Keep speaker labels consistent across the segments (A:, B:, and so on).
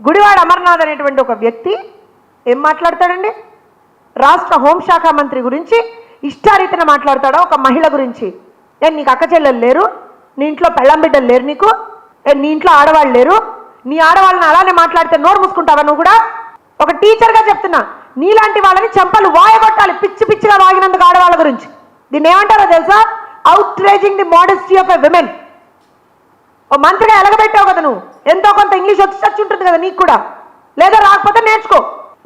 A: గుడివాడ అమర్నాథ్ అనేటువంటి ఒక వ్యక్తి ఏం మాట్లాడతాడండి? రాష్ట్ర హోంశాఖ మంత్రి గురించి ఇష్టారీతిన మాట్లాడతాడా? ఒక మహిళ గురించి. నీకు అక్క చెల్లెలు లేరు, నీ ఇంట్లో పెళ్ళం బిడ్డలు లేరు, నీకు నీ ఇంట్లో ఆడవాళ్ళు లేరు, నీ ఆడవాళ్ళని అలానే మాట్లాడితే నోరు మూసుకుంటావా నువ్వు కూడా? ఒక టీచర్గా చెప్తున్నా, నీలాంటి వాళ్ళని చెంపలు వాయగొట్టాలి పిచ్చి పిచ్చిగా వాగినందుకు ఆడవాళ్ళ గురించి. దీన్ని ఏమంటారో తెలుసా? Outraging the modesty of a women. ఓ మంత్రిగా ఎలగబెట్టావు కదా నువ్వు, ఎంతో కొంత ఇంగ్లీష్ వచ్చి ఉంటుంది కదా నీకు కూడా, లేదా రాకపోతే నేర్చుకో.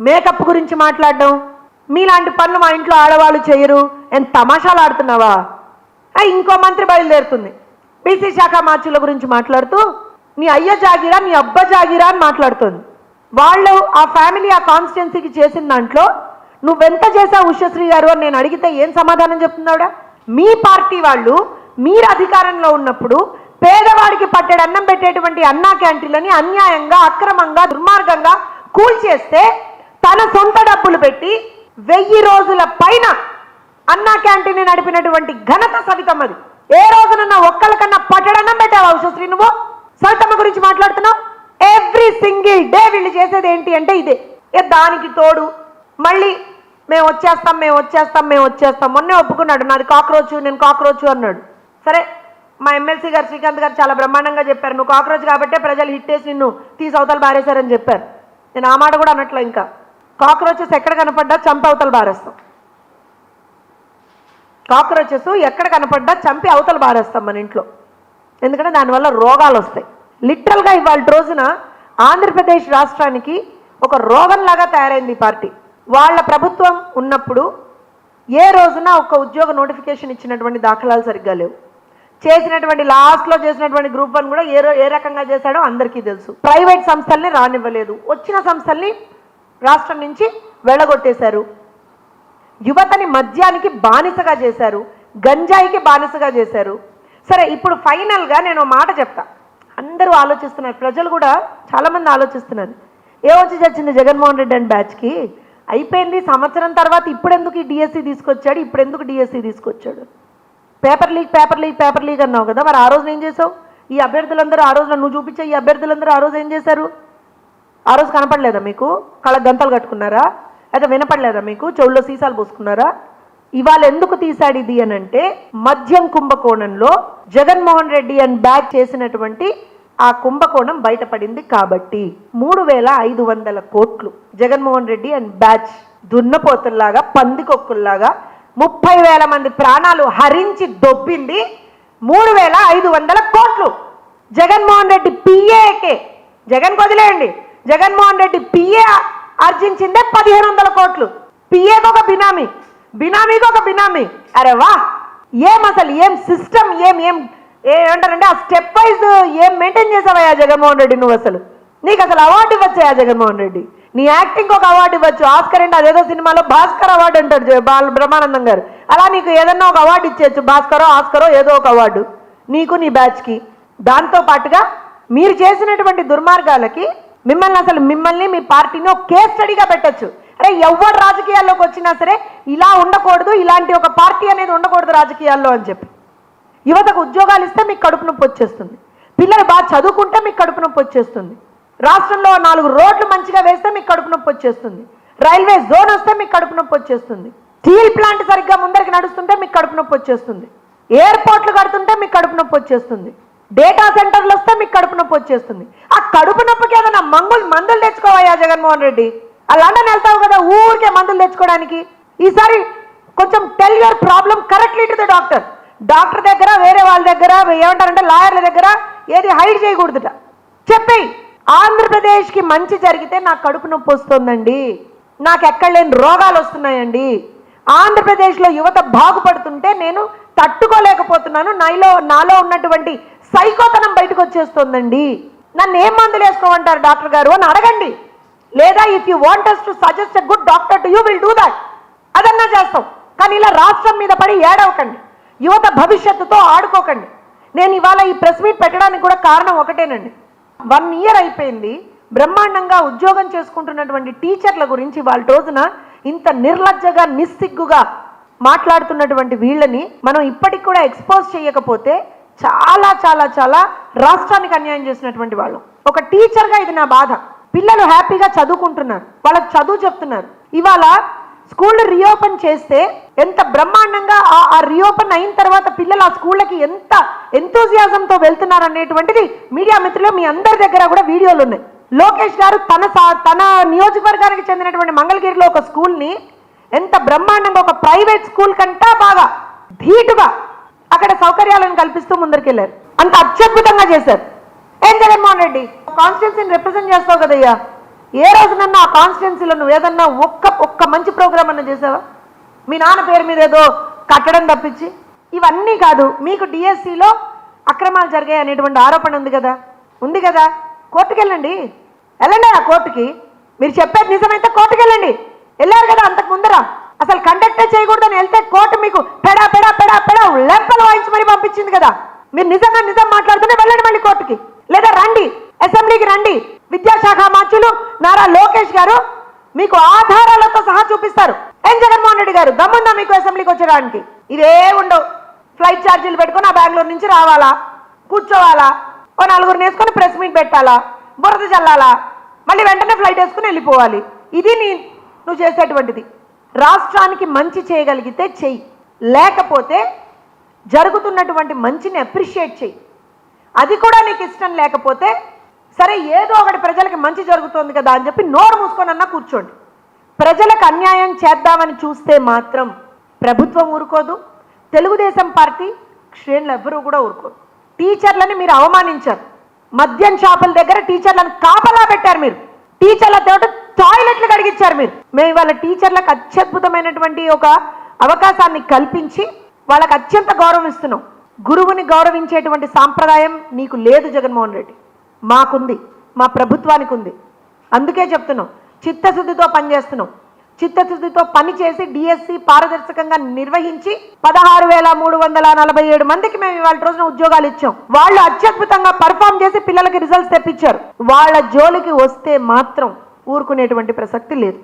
A: మేకప్ గురించి మాట్లాడడం, మీలాంటి పనులు మా ఇంట్లో ఆడవాళ్ళు చేయరు, ఎంత తమాషాలు ఆడుతున్నావా? ఇంకో మంత్రి బయలుదేరుతుంది, బీసీ శాఖ మార్చుల గురించి మాట్లాడుతూ నీ అయ్య జాగిరా నీ అబ్బ జాగిరా అని మాట్లాడుతుంది. వాళ్ళు ఆ ఫ్యామిలీ ఆ కాన్స్టిట్యున్సీకి చేసిన దాంట్లో నువ్వెంత చేశావు ఉషశ్రీ గారు అని నేను అడిగితే ఏం సమాధానం చెప్తున్నావుడా? మీ పార్టీ వాళ్ళు మీరు అధికారంలో ఉన్నప్పుడు పేదవాడికి పట్టెడు అన్నం పెట్టేటువంటి అన్నా క్యాంటీన్లని అన్యాయంగా అక్రమంగా దుర్మార్గంగా కూల్చేస్తే తన సొంత డబ్బులు పెట్టి 1000 రోజుల పైన అన్నా క్యాంటీన్ నడిపినటువంటి ఘనత సవితమ్మది. ఏ రోజునన్నా ఒక్కరికన్నా పట్టెడన్నం పెట్టావా ఉషశ్రీ నువ్వు? సవితమ్మ గురించి మాట్లాడుతున్నావు. ఎవ్రీ సింగిల్ డే వీళ్ళు చేసేది ఏంటి అంటే ఇదే. దానికి తోడు మళ్ళీ మేము వచ్చేస్తాం. మొన్నే ఒప్పుకున్నాడు, నాది కాక్రోచ్, నేను కాక్రోచ్ అన్నాడు. సరే, మా ఎమ్మెల్సీ గారు శ్రీకాంత్ గారు చాలా బ్రహ్మాండంగా చెప్పారు, నువ్వు కాక్రోచ్ కాబట్టే ప్రజలు హిట్ చేసి నిన్ను తీసి అవతలు బారేశారని చెప్పారు. నేను ఆ మాట కూడా అన్నట్లు, ఇంకా కాక్రోచెస్ ఎక్కడ కనపడ్డా చంపి అవతలు బారేస్తాం. కాక్రోచెస్ ఎక్కడ కనపడ్డా చంపి అవతలు బారేస్తాం మన ఇంట్లో, ఎందుకంటే దానివల్ల రోగాలు వస్తాయి. లిటరల్గా ఇవాళ రోజున ఆంధ్రప్రదేశ్ రాష్ట్రానికి ఒక రోగంలాగా తయారైంది ఈ పార్టీ. వాళ్ళ ప్రభుత్వం ఉన్నప్పుడు ఏ రోజున ఒక ఉద్యోగ నోటిఫికేషన్ ఇచ్చినటువంటి దాఖలాలు సరిగ్గా లేవు. చేసినటువంటి లాస్ట్లో చేసినటువంటి గ్రూప్ 1 కూడా ఏ రకంగా చేశాడో అందరికీ తెలుసు. ప్రైవేట్ సంస్థల్ని రానివ్వలేదు, వచ్చిన సంస్థల్ని రాష్ట్రం నుంచి వెళ్ళగొట్టేశారు. యువతని మద్యానికి బానిసగా చేశారు, గంజాయికి బానిసగా చేశారు. సరే, ఇప్పుడు ఫైనల్గా నేను మాట చెప్తా, అందరూ ఆలోచిస్తున్నారు, ప్రజలు కూడా చాలామంది ఆలోచిస్తున్నారు, ఏమొచ్చి చచ్చింది జగన్మోహన్ రెడ్డి అండ్ బ్యాచ్కి? అయిపోయింది సంవత్సరం తర్వాత ఇప్పుడెందుకు ఈ డిఎస్సి తీసుకొచ్చాడు? పేపర్ లీక్ అన్నావు కదా, మరి ఆ రోజున ఏం చేసావు? ఈ అభ్యర్థులందరూ ఆ రోజున నువ్వు చూపించే ఈ అభ్యర్థులందరూ ఆ రోజు ఏం చేశారు? ఆ రోజు కనపడలేదా మీకు? కళ్ళ గంతలు కట్టుకున్నారా? అయితే వినపడలేదా మీకు? చెవుల్లో సీసాలు పోసుకున్నారా? ఇవాళ ఎందుకు తీశాడు ఇది అని అంటే, మద్యం కుంభకోణంలో జగన్మోహన్ రెడ్డి అండ్ బ్యాచ్ చేసినటువంటి ఆ కుంభకోణం బయటపడింది కాబట్టి 3500 కోట్లు జగన్మోహన్ రెడ్డి అండ్ బ్యాచ్ దున్నపోతుల్లాగా పందికొక్కుల్లాగా 30,000 మంది ప్రాణాలు హరించి దొబ్బింది 3500 కోట్లు. జగన్మోహన్ రెడ్డి పిఏకే, జగన్ వదిలేయండి, జగన్మోహన్ రెడ్డి పిఏ ఆర్జించిందే 1500 కోట్లు. పిఏకి ఒక బినామీ, బినామీకి ఒక బినామీ. అరే వా, అసలు ఏం సిస్టమ్, ఏమంటారంటే ఆ స్టెప్ వైజ్ ఏం మెయింటైన్ చేసావయ్యా జగన్మోహన్ రెడ్డి నువ్వు? అసలు నీకు అసలు అవార్డు ఇవ్వచ్చా జగన్మోహన్ రెడ్డి? నీ యాక్టింగ్ ఒక అవార్డు ఇవ్వచ్చు, ఆస్కర్ అంటే అదేదో సినిమాలో భాస్కర్ అవార్డు అంటాడు బ్రహ్మానందం గారు, అలా నీకు ఏదన్నా ఒక అవార్డు ఇచ్చేయచ్చు, భాస్కరో ఆస్కరో ఏదో ఒక అవార్డు నీకు నీ బ్యాచ్కి. దాంతో పాటుగా మీరు చేసినటువంటి దుర్మార్గాలకి మిమ్మల్ని మీ పార్టీని ఒక కేస్ స్టడీగా పెట్టచ్చు. అరే, ఎవరు రాజకీయాల్లోకి వచ్చినా సరే ఇలా ఉండకూడదు, ఇలాంటి ఒక పార్టీ అనేది ఉండకూడదు రాజకీయాల్లో అని చెప్పి. యువతకు ఉద్యోగాలు ఇస్తే మీకు కడుపు నొప్పి వచ్చేస్తుంది, పిల్లలు బాగా చదువుకుంటే మీకు కడుపు నొప్పి వచ్చేస్తుంది, రాష్ట్రంలో 4 రోడ్లు మంచిగా వేస్తే మీకు కడుపు నొప్పి వచ్చేస్తుంది, రైల్వే జోన్ వస్తే మీకు కడుపు నొప్పి వచ్చేస్తుంది, స్టీల్ ప్లాంట్ సరిగ్గా ముందరికి నడుస్తుంటే మీకు కడుపు నొప్పి వచ్చేస్తుంది, ఎయిర్పోర్ట్లు కడుతుంటే మీకు కడుపు నొప్పి వచ్చేస్తుంది, డేటా సెంటర్లు వస్తే మీకు కడుపు నొప్పి వచ్చేస్తుంది. ఆ కడుపు నొప్పికి ఏదైనా మందులు తెచ్చుకోవయ్యా జగన్మోహన్ రెడ్డి? ఆ లండన్ వెళ్తావు కదా ఊరికే మందులు తెచ్చుకోవడానికి. ఈసారి కొంచెం tell your problem correctly to the doctor. Doctor దగ్గర, వేరే వాళ్ళ దగ్గర, ఏమంటారంటే లాయర్ల దగ్గర ఏది హైడ్ చేయకూడదుట. చెప్పి ఆంధ్రప్రదేశ్కి మంచి జరిగితే నాకు కడుపు నొప్పి వస్తుందండి, నాకు ఎక్కడ లేని రోగాలు వస్తున్నాయండి, ఆంధ్రప్రదేశ్లో యువత బాగుపడుతుంటే నేను తట్టుకోలేకపోతున్నాను, నాలో ఉన్నటువంటి సైకోతనం బయటకు వచ్చేస్తుందండి, నన్ను ఏం మందులు వేసుకోమంటారు డాక్టర్ గారు అని అడగండి. లేదా if you want us to suggest a good doctor to you, will do that. అదన్నా చేస్తాం. కానీ ఇలా రాష్ట్రం మీద పడి ఏడవకండి, యువత భవిష్యత్తుతో ఆడుకోకండి. నేను ఇవాళ ఈ ప్రెస్ మీట్ పెట్టడానికి కూడా కారణం ఒకటేనండి. 1 year అయిపోయింది, బ్రహ్మాండంగా ఉద్యోగం చేసుకుంటున్నటువంటి టీచర్ల గురించి వాళ్ళ రోజున ఇంత నిర్లజ్జగా నిస్సిగ్గుగా మాట్లాడుతున్నటువంటి వీళ్ళని మనం ఇప్పటికి కూడా ఎక్స్పోజ్ చేయకపోతే చాలా చాలా చాలా రాష్ట్రానికి అన్యాయం చేసినటువంటి వాళ్ళం. ఒక టీచర్గా ఇది నా బాధ. పిల్లలు హ్యాపీగా చదువుకుంటున్నారు, వాళ్ళకి చదువు చెప్తున్నారు. ఇవాళ స్కూళ్ళు రీఓపెన్ చేస్తే ఎంత బ్రహ్మాండంగా ఆ రీఓపెన్ అయిన తర్వాత పిల్లలు ఆ స్కూళ్ళకి ఎంత ఎంతూజియాజంతో వెళ్తున్నారు అనేటువంటిది మీడియా మిత్రులు మీ అందరి దగ్గర కూడా వీడియోలు ఉన్నాయి. లోకేష్ గారు తన నియోజకవర్గానికి చెందినటువంటి మంగళగిరిలో ఒక స్కూల్ని ఎంత బ్రహ్మాండంగా ఒక ప్రైవేట్ స్కూల్ కంటా బాగా ధీటుగా అక్కడ సౌకర్యాలను కల్పిస్తూ ముందరికెళ్ళారు. అంత అత్యద్భుతంగా చేశారు. ఏం జగన్మోహన్ రెడ్డి, కాన్స్టిట్యున్సీని రిప్రజెంట్ చేస్తావు కదయ్యా, ఏ రోజునన్నా ఆ కాన్స్టిట్యున్సీలో నువ్వు ఏదన్నా ఒక్క మంచి ప్రోగ్రామ్ అన్నా చేసావా? మీ నాన్న పేరు మీద ఏదో కట్టడం తప్పించి. ఇవన్నీ కాదు, మీకు డిఎస్సిలో అక్రమాలు జరిగాయి అనేటువంటి ఆరోపణ ఉంది కదా, కోర్టుకు వెళ్ళండి ఆ కోర్టుకి. మీరు చెప్పేది నిజమైతే కోర్టుకు వెళ్ళండి. వెళ్ళారు కదా అంతకు ముందర, అసలు కండక్టే చేయకూడదని వెళ్తే కోర్టు మీకు పెడా పెడా పెడా పెడా లెంపలు వాయించి మరి పంపించింది కదా. మీరు నిజం మాట్లాడుతూనే వెళ్ళండి మళ్ళీ కోర్టుకి, లేదా రండి అసెంబ్లీకి రండి. విద్యాశాఖ మంత్రులు నారా లోకేష్ గారు మీకు ఆధారాలతో సహా చూపిస్తారు. ఏం జగన్మోహన్ రెడ్డి గారు దమ్ముందా మీకు అసెంబ్లీకి వచ్చేయడానికి? ఇదే ఉండవు. ఫ్లైట్ ఛార్జీలు పెట్టుకొని ఆ బెంగళూరు నుంచి రావాలా, కూర్చోవాలా, ఓ నలుగురిని వేసుకొని ప్రెస్ మీట్ పెట్టాలా, బురద చల్లాలా, మళ్ళీ వెంటనే ఫ్లైట్ వేసుకుని వెళ్ళిపోవాలి. ఇది నువ్వు చేసేటువంటిది. రాష్ట్రానికి మంచి చేయగలిగితే చెయ్యి, లేకపోతే జరుగుతున్నటువంటి మంచిని అప్రిషియేట్ చెయ్యి. అది కూడా నీకు ఇష్టం లేకపోతే సరే ఏదో ఒకటి ప్రజలకి మంచి జరుగుతుంది కదా అని చెప్పి నోరు మూసుకొనన్నా కూర్చోండి. ప్రజలకు అన్యాయం చేద్దామని చూస్తే మాత్రం ప్రభుత్వం ఊరుకోదు, తెలుగుదేశం పార్టీ శ్రేణులు ఎవ్వరూ కూడా ఊరుకోదు. టీచర్లని మీరు అవమానించారు, మద్యం షాపుల దగ్గర టీచర్లను కాపలా పెట్టారు, మీరు టీచర్లతో టాయిలెట్లు కడిగించారు. మేము ఇవాళ టీచర్లకు అత్యద్భుతమైనటువంటి ఒక అవకాశాన్ని కల్పించి వాళ్ళకి అత్యంత గౌరవం ఇస్తున్నాం. గురువుని గౌరవించేటువంటి సాంప్రదాయం నీకు లేదు జగన్మోహన్ రెడ్డి, మాకుంది, మా ప్రభుత్వానికి ఉంది. అందుకే చెప్తున్నాం, చిత్తశుద్ధితో పనిచేస్తున్నాం. చిత్తశుద్ధితో పనిచేసి డిఎస్సి పారదర్శకంగా నిర్వహించి 16,347 మందికి మేము ఇవాళ రోజున ఉద్యోగాలు ఇచ్చాం. వాళ్ళు అత్యద్భుతంగా పర్ఫామ్ చేసి పిల్లలకి రిజల్ట్స్ తెప్పించారు. వాళ్ళ జోలికి వస్తే మాత్రం ఊరుకునేటువంటి ప్రసక్తి లేదు.